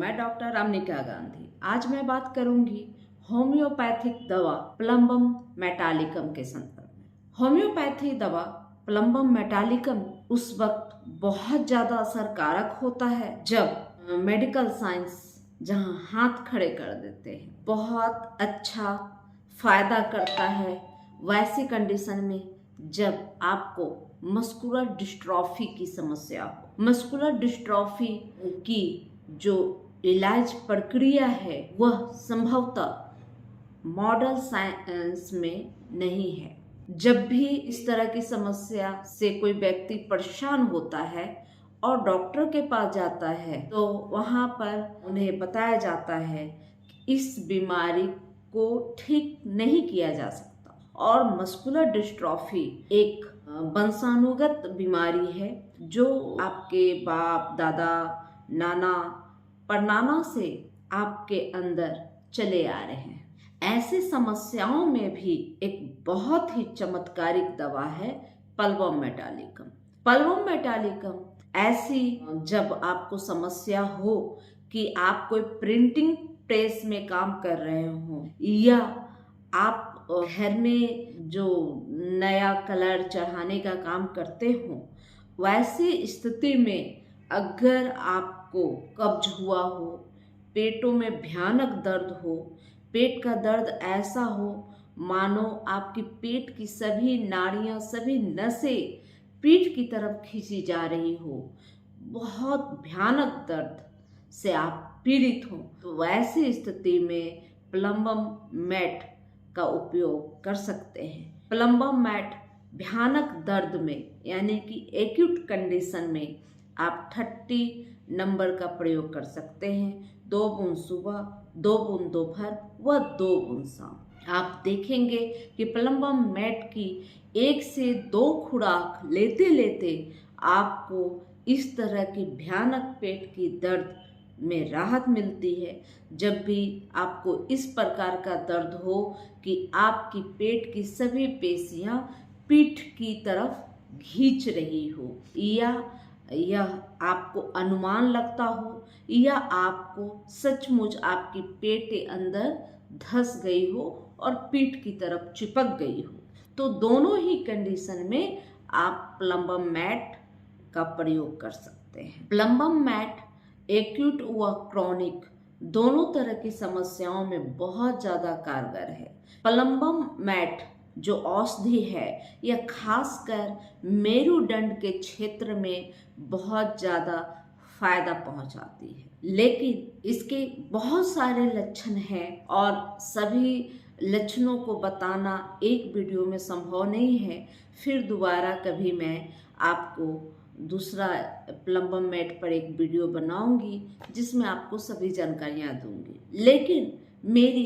मैं डॉक्टर अमनिका गांधी। आज मैं बात करूंगी होम्योपैथिक दवा प्लम्बम मेटालिकम के संदर्भ में। होम्योपैथी दवा प्लम्बम मेटालिकम उस वक्त बहुत ज़्यादा असरकारक होता है जब मेडिकल साइंस जहां हाथ खड़े कर देते हैं, बहुत अच्छा फायदा करता है वैसी कंडीशन में जब आपको मस्कुलर डिस्ट्रॉफी की समस्या हो। मस्कुलर डिस्ट्रॉफी की जो इलाज प्रक्रिया है वह संभवतः मॉडर्न साइंस में नहीं है। जब भी इस तरह की समस्या से कोई व्यक्ति परेशान होता है और डॉक्टर के पास जाता है तो वहाँ पर उन्हें बताया जाता है कि इस बीमारी को ठीक नहीं किया जा सकता और मस्कुलर डिस्ट्रॉफी एक वंशानुगत बीमारी है जो आपके बाप दादा नाना परनाना से आपके अंदर चले आ रहे हैं। ऐसी समस्याओं में भी एक बहुत ही चमत्कारिक दवा है प्लम्बम मेटालिकम। प्लम्बम मेटालिकम ऐसी जब आपको समस्या हो कि आप कोई प्रिंटिंग प्रेस में काम कर रहे हो या आप घर में जो नया कलर चढ़ाने का काम करते हो, वैसी स्थिति में अगर आपको कब्ज हुआ हो, पेटों में भयानक दर्द हो, पेट का दर्द ऐसा हो मानो आपकी पेट की सभी नाड़ियां सभी नसें पीठ की तरफ खींची जा रही हो, बहुत भयानक दर्द से आप पीड़ित हो, तो वैसी स्थिति में प्लम्बम मेट का उपयोग कर सकते हैं। प्लम्बम मेट भयानक दर्द में यानी कि एक्यूट कंडीशन में आप 30 नंबर का प्रयोग कर सकते हैं। 2 बूंद सुबह, 2 बूंद दोपहर व 2 बूंद शाम। आप देखेंगे कि प्लम्बम मेट की 1 से 2 खुराक लेते लेते आपको इस तरह की भयानक पेट की दर्द में राहत मिलती है। जब भी आपको इस प्रकार का दर्द हो कि आपकी पेट की सभी पेशियां पीठ की तरफ खींच रही हो या यह आपको अनुमान लगता हो या आपको सचमुच आपकी पेट के अंदर धंस गई हो और पीठ की तरफ चिपक गई हो, तो दोनों ही कंडीशन में आप प्लम्बम मेट का प्रयोग कर सकते हैं। प्लम्बम मेट एक्यूट व क्रॉनिक दोनों तरह की समस्याओं में बहुत ज़्यादा कारगर है। प्लम्बम मेट जो औषधि है यह खासकर मेरुदंड के क्षेत्र में बहुत ज़्यादा फायदा पहुंचाती है, लेकिन इसके बहुत सारे लक्षण हैं और सभी लक्षणों को बताना एक वीडियो में संभव नहीं है। फिर दोबारा कभी मैं आपको दूसरा प्लम्बम मेट पर एक वीडियो बनाऊंगी जिसमें आपको सभी जानकारियां दूंगी। लेकिन मेरी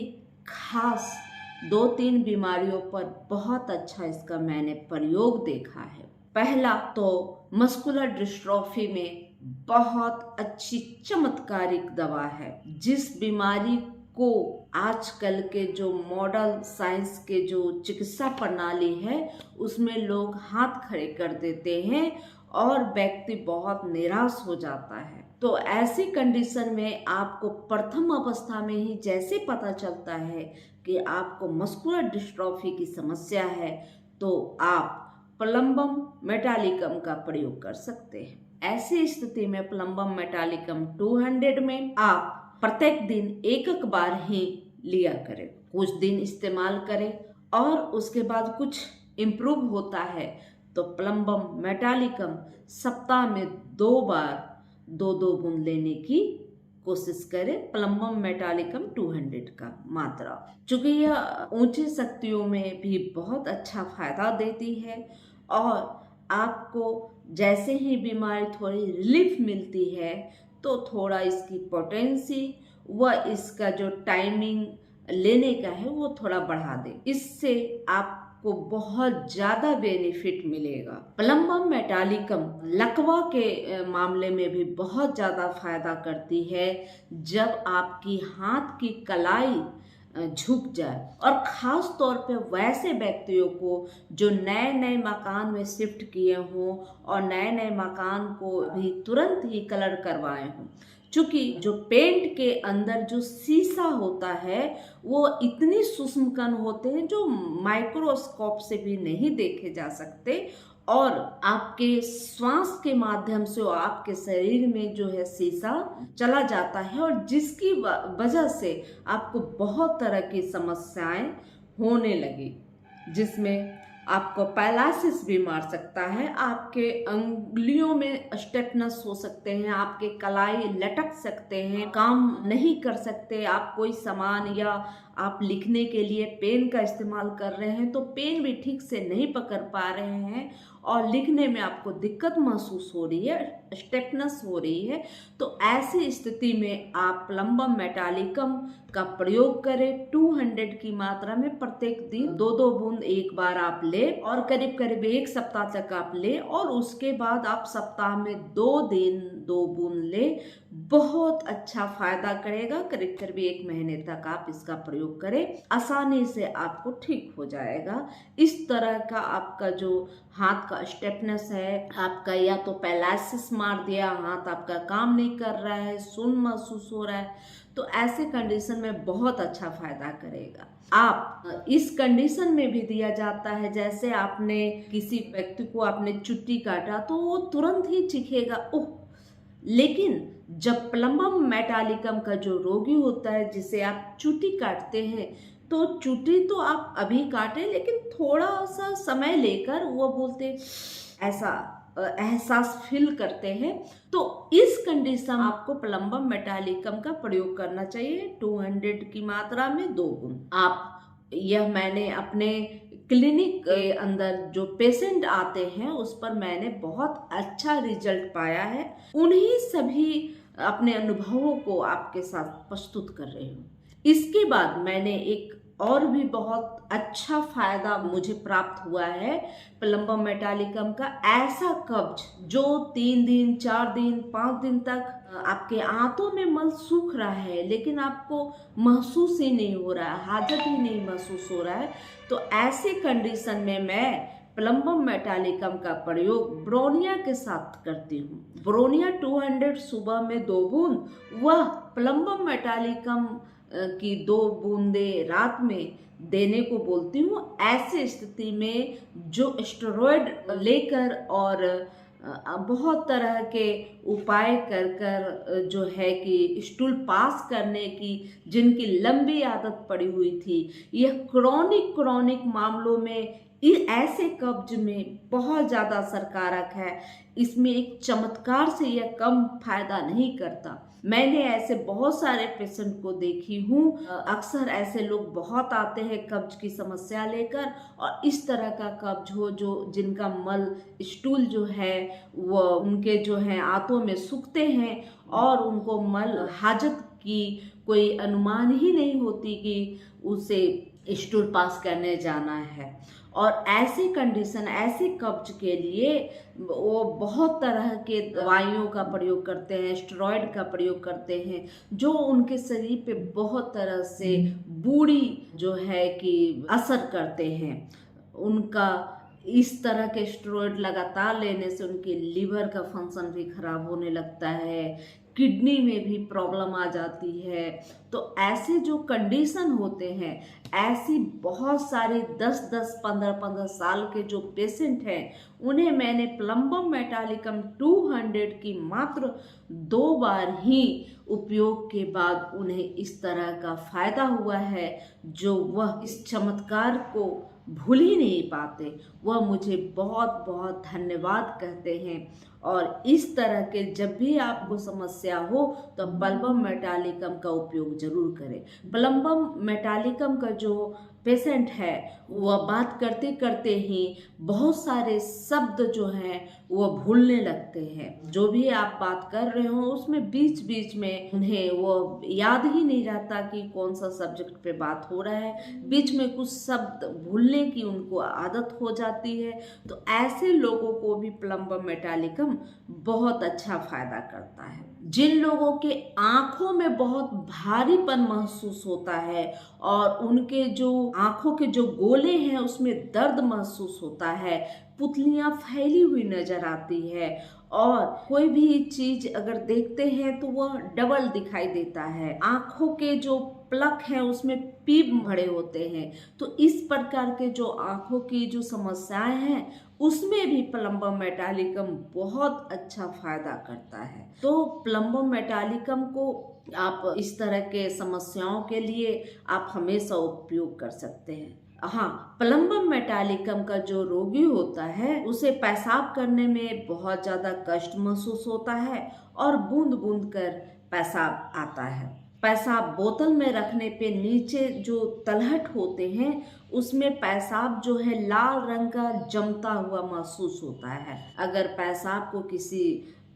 खास 2-3 बीमारियों पर बहुत अच्छा इसका मैंने प्रयोग देखा है। पहला तो मस्कुलर डिस्ट्रॉफी में बहुत अच्छी चमत्कारिक दवा है। जिस बीमारी को आजकल के जो मॉडर्न साइंस के जो चिकित्सा प्रणाली है उसमें लोग हाथ खड़े कर देते हैं और व्यक्ति बहुत निराश हो जाता है, तो ऐसी कंडीशन में आपको प्रथम अवस्था में ही जैसे पता चलता है कि आपको मस्कुलर डिस्ट्रॉफी की समस्या है तो आप प्लम्बम मेटालिकम का प्रयोग कर सकते हैं। ऐसी स्थिति में प्लम्बम मेटालिकम 200 में आप प्रत्येक दिन एक बार ही लिया करें, कुछ दिन इस्तेमाल करें और उसके बाद कुछ इम्प्रूव होता है तो प्लम्बम मेटालिकम सप्ताह में 2 बार 2-2 बूंद लेने की कोशिश करें। प्लम्बम मेटालिकम 200 का मात्रा, चूँकि यह ऊंची शक्तियों में भी बहुत अच्छा फायदा देती है और आपको जैसे ही बीमारी थोड़ी रिलीफ मिलती है तो थोड़ा इसकी पोटेंसी व इसका जो टाइमिंग लेने का है वो थोड़ा बढ़ा दे, इससे आपको बहुत ज़्यादा बेनिफिट मिलेगा। प्लम्बम मेटालिकम लकवा के मामले में भी बहुत ज़्यादा फायदा करती है जब आपकी हाथ की कलाई झुक जाए और ख़ास तौर पे वैसे व्यक्तियों को जो नए नए मकान में शिफ्ट किए हों और नए नए मकान को भी तुरंत ही कलर करवाए हों, क्योंकि जो पेंट के अंदर जो शीशा होता है वो इतनी सूक्ष्म कण होते हैं जो माइक्रोस्कोप से भी नहीं देखे जा सकते, और आपके श्वास के माध्यम से वो आपके शरीर में जो है शीशा चला जाता है, और जिसकी वजह से आपको बहुत तरह की समस्याएं होने लगी, जिसमें आपको पैरालिसिस भी मार सकता है, आपके अंगुलियों में स्टेटनस हो सकते हैं, आपके कलाई लटक सकते हैं, काम नहीं कर सकते आप कोई सामान, या आप लिखने के लिए पेन का इस्तेमाल कर रहे हैं तो पेन भी ठीक से नहीं पकड़ पा रहे हैं और लिखने में आपको दिक्कत महसूस हो रही है, स्टेटनस हो रही है, तो ऐसी स्थिति में आप प्लम्बम मेटालिकम का प्रयोग करें। 200 की मात्रा में प्रत्येक दिन 2-2 बूंद एक बार आप ले, और करीब करीब 1 सप्ताह तक आप ले, और उसके बाद आप सप्ताह में 2 दिन 2 बूंद ले। बहुत अच्छा फायदा करेगा। करीब करीब 1 महीने तक आप इसका प्रयोग करें, आसानी से आपको ठीक हो जाएगा। इस तरह का आपका जो हाथ का स्टेपनेस है, आपका या तो पैरालिसिस मार दिया, हाथ आपका काम नहीं कर रहा है, सुन्न महसूस हो रहा है, तो ऐसे कंडीशन में बहुत अच्छा फायदा करेगा। आप इस कंडीशन में भी दिया जाता है, जैसे आपने किसी व्यक्ति को आपने चुट्टी काटा तो वो तुरंत ही चीखेगा ओह, लेकिन जब प्लम्बम मेटालिकम का जो रोगी होता है जिसे आप चुट्टी काटते हैं, तो चुट्टी तो आप अभी काटे, लेकिन थोड़ा सा समय लेकर वो बोलते ऐसा एहसास फील करते हैं। तो इस कंडीशन में आपको प्लम्बम मेटालिकम का प्रयोग करना चाहिए 200 की मात्रा में 2 बूंद। आप यह मैंने अपने क्लिनिक के अंदर जो पेशेंट आते हैं उस पर मैंने बहुत अच्छा रिजल्ट पाया है। उन्हीं सभी अपने अनुभवों को आपके साथ प्रस्तुत कर रही हूँ। इसके बाद मैंने एक और भी बहुत अच्छा फायदा मुझे प्राप्त हुआ है प्लम्बम मेटालिकम का। ऐसा कब्ज जो 3 दिन 4 दिन 5 दिन तक आपके आंतों में मल सूख रहा है, लेकिन आपको महसूस ही नहीं हो रहा है, हाजत ही नहीं महसूस हो रहा है, तो ऐसे कंडीशन में मैं प्लम्बम मेटालिकम का प्रयोग ब्रोनिया के साथ करती हूँ। ब्रोनिया 200 सुबह में 2 बूंद, वह प्लम्बम मेटालिकम की 2 बूंदे रात में देने को बोलती हूँ। ऐसी स्थिति में जो स्टेरॉयड लेकर और बहुत तरह के उपाय कर जो है कि स्टूल पास करने की जिनकी लंबी आदत पड़ी हुई थी, यह क्रॉनिक मामलों में ऐसे कब्ज में बहुत ज़्यादा असरकारक है। इसमें एक चमत्कार से यह कम फायदा नहीं करता। मैंने ऐसे बहुत सारे पेशेंट को देखी हूँ। अक्सर ऐसे लोग बहुत आते हैं कब्ज की समस्या लेकर, और इस तरह का कब्ज हो जो जिनका मल स्टूल जो है वो उनके जो है आंतों में सूखते हैं, और उनको मल हाजत की कोई अनुमान ही नहीं होती कि उसे स्टूल पास करने जाना है। और ऐसे कंडीशन, ऐसे कब्ज के लिए वो बहुत तरह के दवाइयों का प्रयोग करते हैं, स्टेरॉयड का प्रयोग करते हैं, जो उनके शरीर पे बहुत तरह से बुरी जो है कि असर करते हैं। उनका इस तरह के स्टेरॉयड लगातार लेने से उनके लीवर का फंक्शन भी खराब होने लगता है, किडनी में भी प्रॉब्लम आ जाती है। तो ऐसे जो कंडीशन होते हैं, ऐसी बहुत सारे 10-10, 15-15 साल के जो पेशेंट हैं, उन्हें मैंने प्लम्बम मेटालिकम 200 की मात्र 2 बार ही उपयोग के बाद उन्हें इस तरह का फायदा हुआ है, जो वह इस चमत्कार को भूल ही नहीं पाते। वह मुझे बहुत बहुत धन्यवाद कहते हैं। और इस तरह के जब भी आपको समस्या हो तो प्लम्बम मेटालिकम का उपयोग जरूर करें। प्लम्बम मेटालिकम का जो पेशेंट है वह बात करते करते ही बहुत सारे शब्द जो हैं वह भूलने लगते हैं। जो भी आप बात कर रहे हो उसमें बीच बीच में उन्हें वो याद ही नहीं रहता कि कौन सा सब्जेक्ट पे बात हो रहा है, बीच में कुछ शब्द भूलने की उनको आदत हो जाती है। तो ऐसे लोगों को भी प्लम्बम मेटालिकम मेटालिकम बहुत अच्छा फायदा करता है। जिन लोगों के आंखों में बहुत भारीपन महसूस होता है और उनके जो आंखों के जो गोले हैं उसमें दर्द महसूस होता है, पुतलियां फैली हुई नजर आती है और कोई भी चीज अगर देखते हैं तो वह डबल दिखाई देता है, आंखों के जो प्लक है उसमें पीप भरे होते हैं, तो इस प्रकार के जो आंखों की जो समस्याएं हैं उसमें भी प्लम्बम मेटालिकम बहुत अच्छा फायदा करता है। तो प्लम्बम मेटालिकम को आप इस तरह के समस्याओं के लिए आप हमेशा उपयोग कर सकते हैं। हाँ, प्लम्बम मेटालिकम का जो रोगी होता है उसे पेशाब करने में बहुत ज्यादा कष्ट महसूस होता है और बूंद बूंद कर पेशाब आता है। पेशाब बोतल में रखने पे नीचे जो तलहट होते हैं उसमें पेशाब जो है लाल रंग का जमता हुआ महसूस होता है। अगर पेशाब को किसी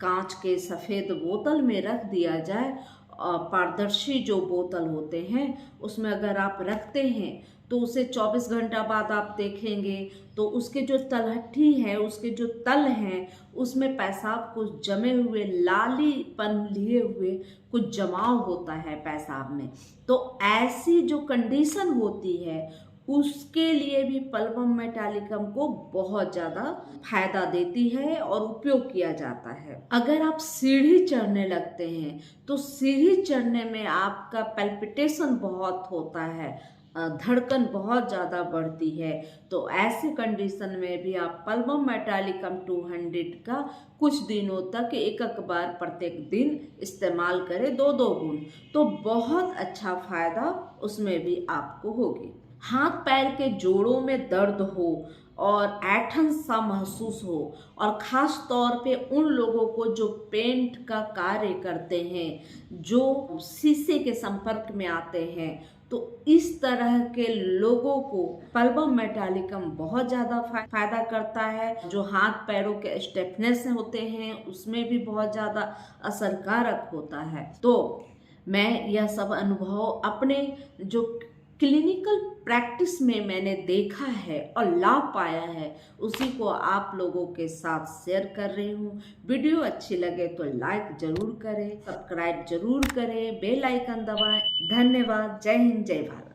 कांच के सफेद बोतल में रख दिया जाए, पारदर्शी जो बोतल होते हैं उसमें अगर आप रखते हैं तो उसे 24 घंटा बाद आप देखेंगे तो उसके जो तलहटी है, उसके जो तल हैं उसमें पेशाब कुछ जमे हुए लालीपन लिए हुए कुछ जमाव होता है पेशाब में। तो ऐसी जो कंडीशन होती है उसके लिए भी प्लम्बम मेटालिकम को बहुत ज़्यादा फायदा देती है और उपयोग किया जाता है। अगर आप सीढ़ी चढ़ने लगते हैं तो सीढ़ी चढ़ने में आपका पैल्पिटेशन बहुत होता है, धड़कन बहुत ज़्यादा बढ़ती है, तो ऐसी कंडीशन में भी आप प्लम्बम मेटालिकम 200 का कुछ दिनों तक एक बार प्रत्येक दिन इस्तेमाल करें, 2-2 बूंद, तो बहुत अच्छा फायदा उसमें भी आपको होगी। हाथ पैर के जोड़ों में दर्द हो और ऐंठन सा महसूस हो और ख़ास तौर पे उन लोगों को जो पेंट का कार्य करते हैं, जो शीशे के संपर्क में आते हैं, तो इस तरह के लोगों को प्लम्बम मेटालिकम बहुत ज़्यादा फायदा करता है। जो हाथ पैरों के स्टिफनेस होते हैं उसमें भी बहुत ज़्यादा असरकारक होता है। तो मैं यह सब अनुभव अपने जो क्लिनिकल प्रैक्टिस में मैंने देखा है और लाभ पाया है उसी को आप लोगों के साथ शेयर कर रही हूँ। वीडियो अच्छी लगे तो लाइक जरूर करें, सब्सक्राइब जरूर करें, बेल आइकन दबाएं। धन्यवाद। जय हिंद, जय भारत।